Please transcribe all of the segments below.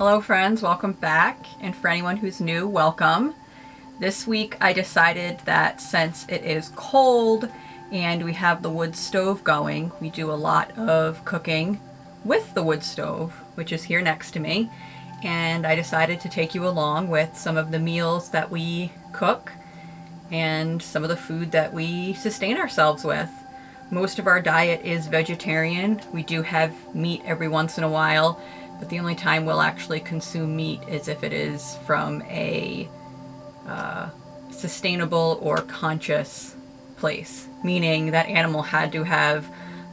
Hello friends, welcome back, and for anyone who's new, welcome. This week I decided that since it is cold and we have the wood stove going, we do a lot of cooking with the wood stove, which is here next to me, and I decided to take you along with some of the meals that we cook and some of the food that we sustain ourselves with. Most of our diet is vegetarian. We do have meat every once in a while, but the only time we'll actually consume meat is if it is from a sustainable or conscious place, meaning that animal had to have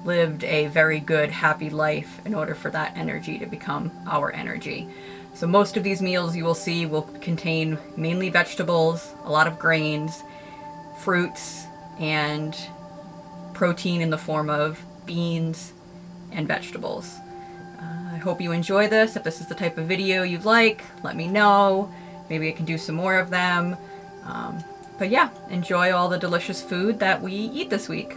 lived a very good, happy life in order for that energy to become our energy. So most of these meals you will see will contain mainly vegetables, a lot of grains, fruits, and protein in the form of beans and vegetables. I hope you enjoy this. If this is the type of video you'd like, let me know. Maybe I can do some more of them. But yeah, enjoy all the delicious food that we eat this week.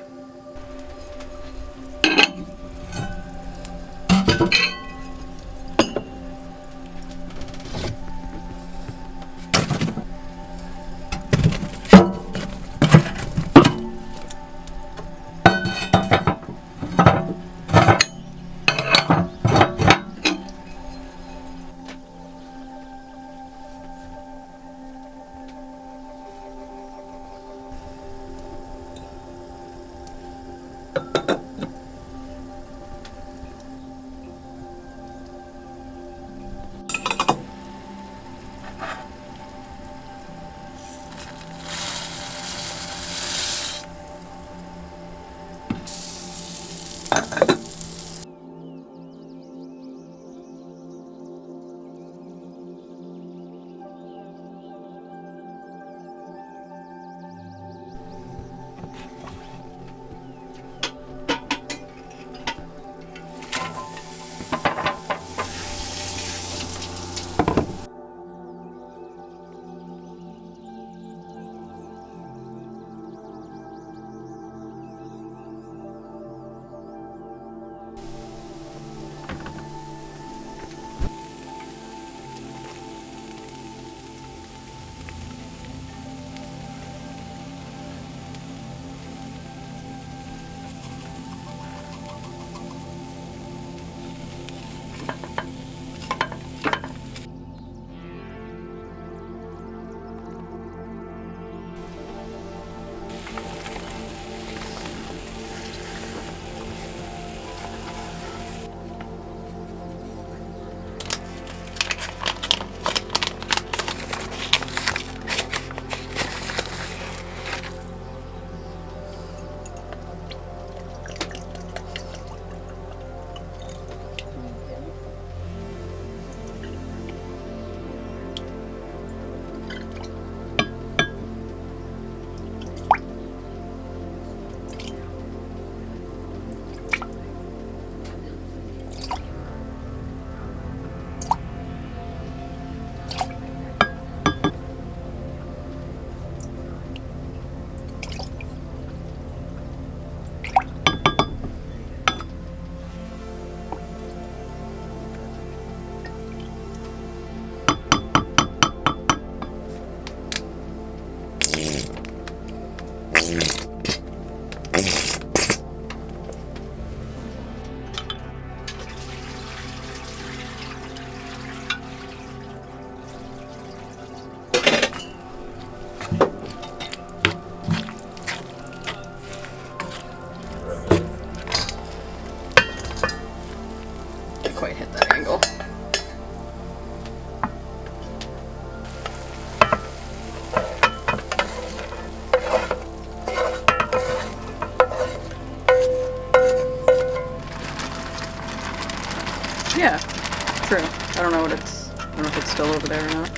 Didn't quite hit that angle. Yeah, true. I don't know if it's still over there or not.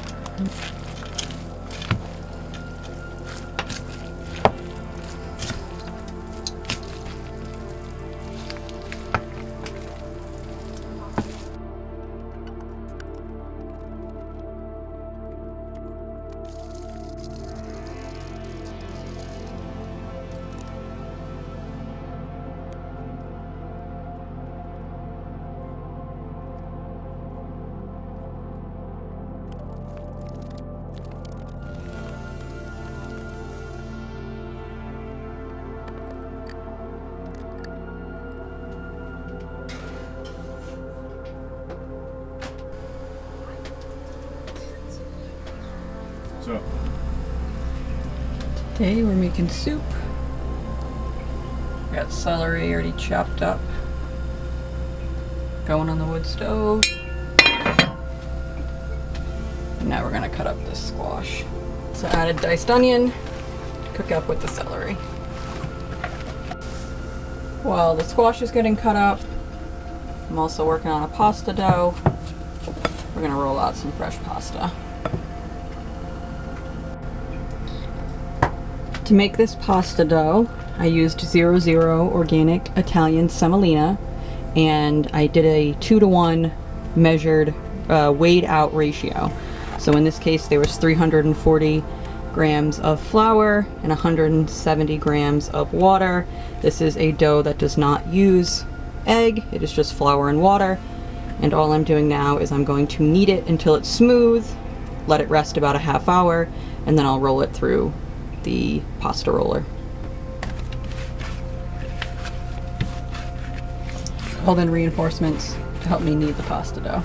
Okay, we're making soup. Got celery already chopped up. Going on the wood stove. And now we're gonna cut up this squash. So added diced onion, cook up with the celery. While the squash is getting cut up, I'm also working on a pasta dough. We're gonna roll out some fresh pasta. To make this pasta dough, I used 00 organic Italian semolina, and I did a 2-to-1 measured, weighed out ratio. So in this case, there was 340 grams of flour and 170 grams of water. This is a dough that does not use egg, it is just flour and water. And all I'm doing now is I'm going to knead it until it's smooth, let it rest about a half hour, and then I'll roll it through the pasta roller. Called in reinforcements to help me knead the pasta dough.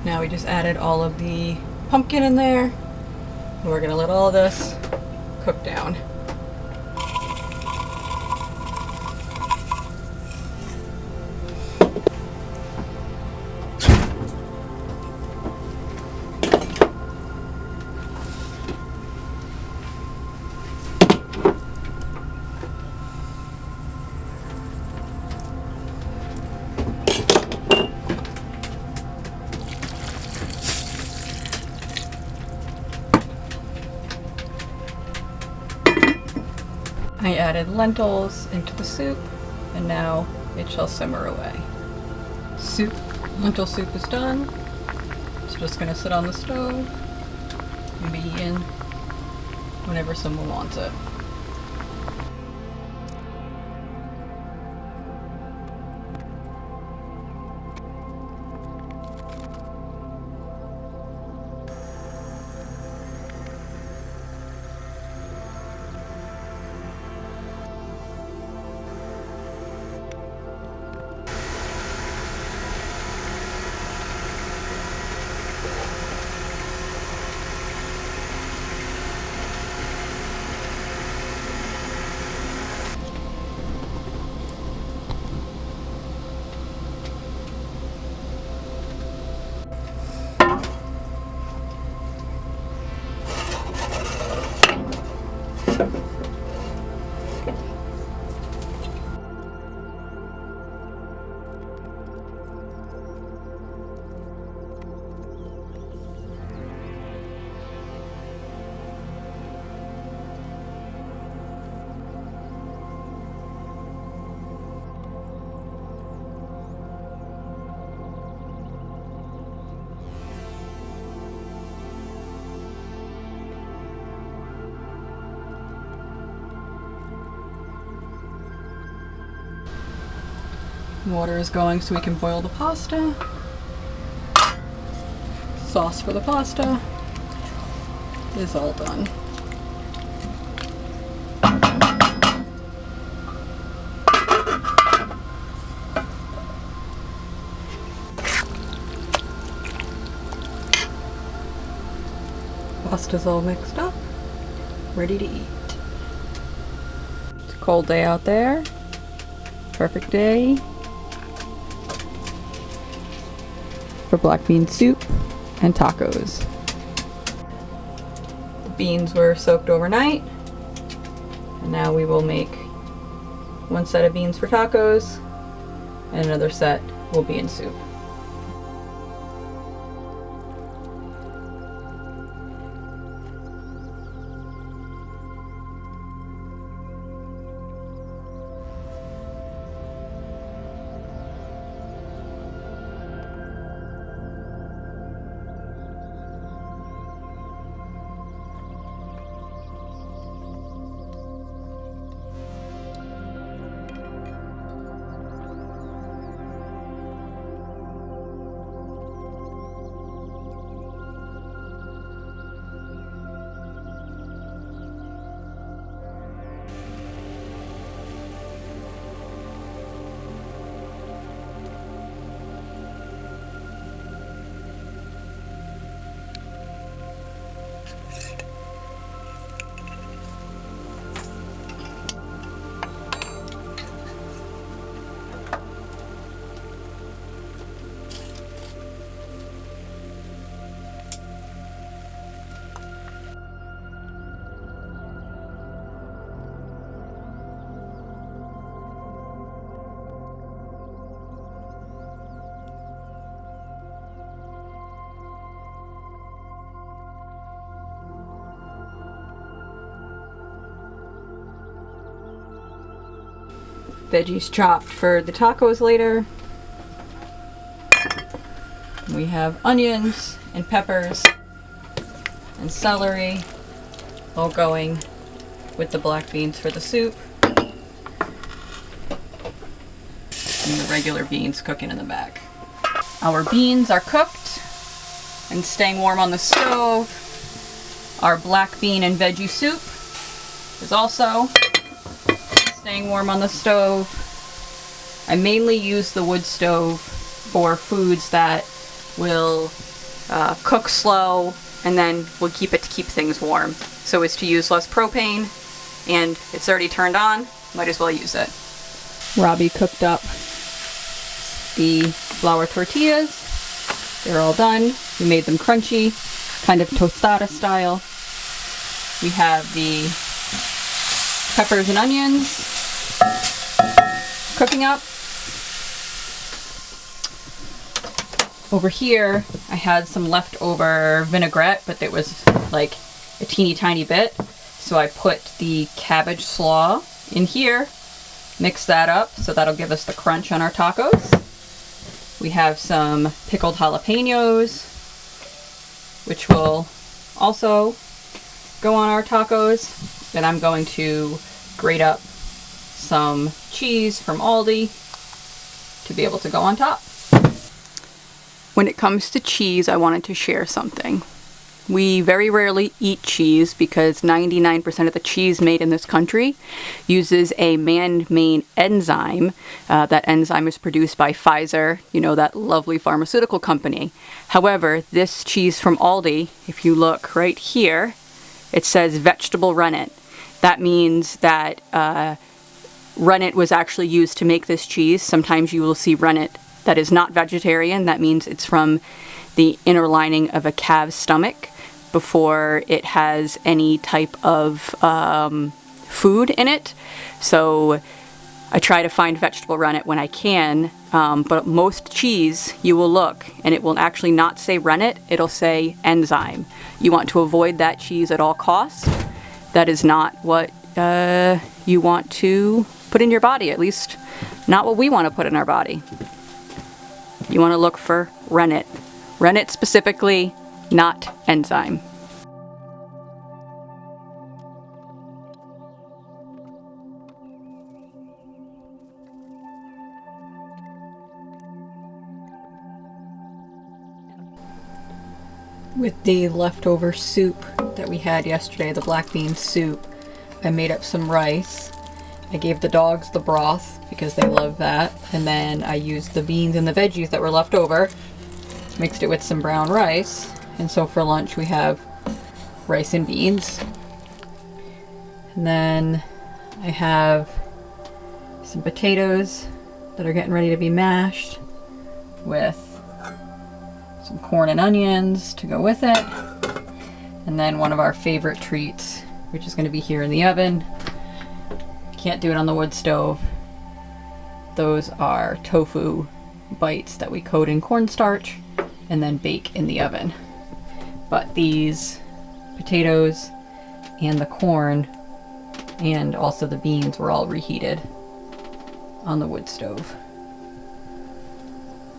Now we just added all of the pumpkin in there, and we're gonna let all of this cook down. I added lentils into the soup, and now it shall simmer away. Lentil soup is done. It's just gonna sit on the stove and be eaten whenever someone wants it. Water is going so we can boil the pasta. Sauce for the pasta is all done. Pasta's all mixed up, ready to eat. It's a cold day out there. Perfect day for black bean soup and tacos. The beans were soaked overnight, and now we will make one set of beans for tacos, and another set will be in soup. veggies chopped for the tacos later. We have onions and peppers and celery, all going with the black beans for the soup. And the regular beans cooking in the back. Our beans are cooked and staying warm on the stove. Our black bean and veggie soup is also staying warm on the stove. I mainly use the wood stove for foods that will cook slow and then we'll keep it to keep things warm. So as to use less propane, and it's already turned on, might as well use it. Robbie cooked up the flour tortillas. They're all done. We made them crunchy, kind of tostada style. We have the peppers and onions cooking up. Over here, I had some leftover vinaigrette, but it was like a teeny tiny bit. So I put the cabbage slaw in here, mix that up, so that'll give us the crunch on our tacos. We have some pickled jalapenos, which will also go on our tacos. Then I'm going to grate up some cheese from Aldi to be able to go on top. When it comes to cheese, I wanted to share something. We very rarely eat cheese because 99% of the cheese made in this country uses a man-made enzyme. That enzyme is produced by Pfizer, you know, that lovely pharmaceutical company. However, this cheese from Aldi, if you look right here, it says vegetable rennet. That means that rennet was actually used to make this cheese. Sometimes you will see rennet that is not vegetarian. That means it's from the inner lining of a calf's stomach before it has any type of food in it. So I try to find vegetable rennet when I can, but most cheese you will look and it will actually not say rennet, it'll say enzyme. You want to avoid that cheese at all costs. That is not what you want to put in your body, at least not what we want to put in our body. You want to look for rennet. Rennet specifically, not enzyme. With the leftover soup that we had yesterday, the black bean soup, I made up some rice. I gave the dogs the broth because they love that, and then I used the beans and the veggies that were left over, mixed it with some brown rice, and so for lunch we have rice and beans. And then I have some potatoes that are getting ready to be mashed with some corn and onions to go with it, and then one of our favorite treats, which is going to be here in the oven. Can't do it on the wood stove. Those are tofu bites that we coat in cornstarch and then bake in the oven. But these potatoes and the corn and also the beans were all reheated on the wood stove,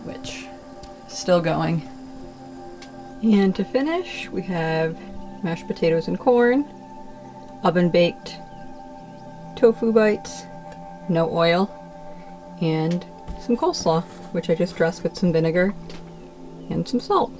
which is still going. And to finish, we have mashed potatoes and corn, oven baked tofu bites, no oil, and some coleslaw, which I just dressed with some vinegar and some salt.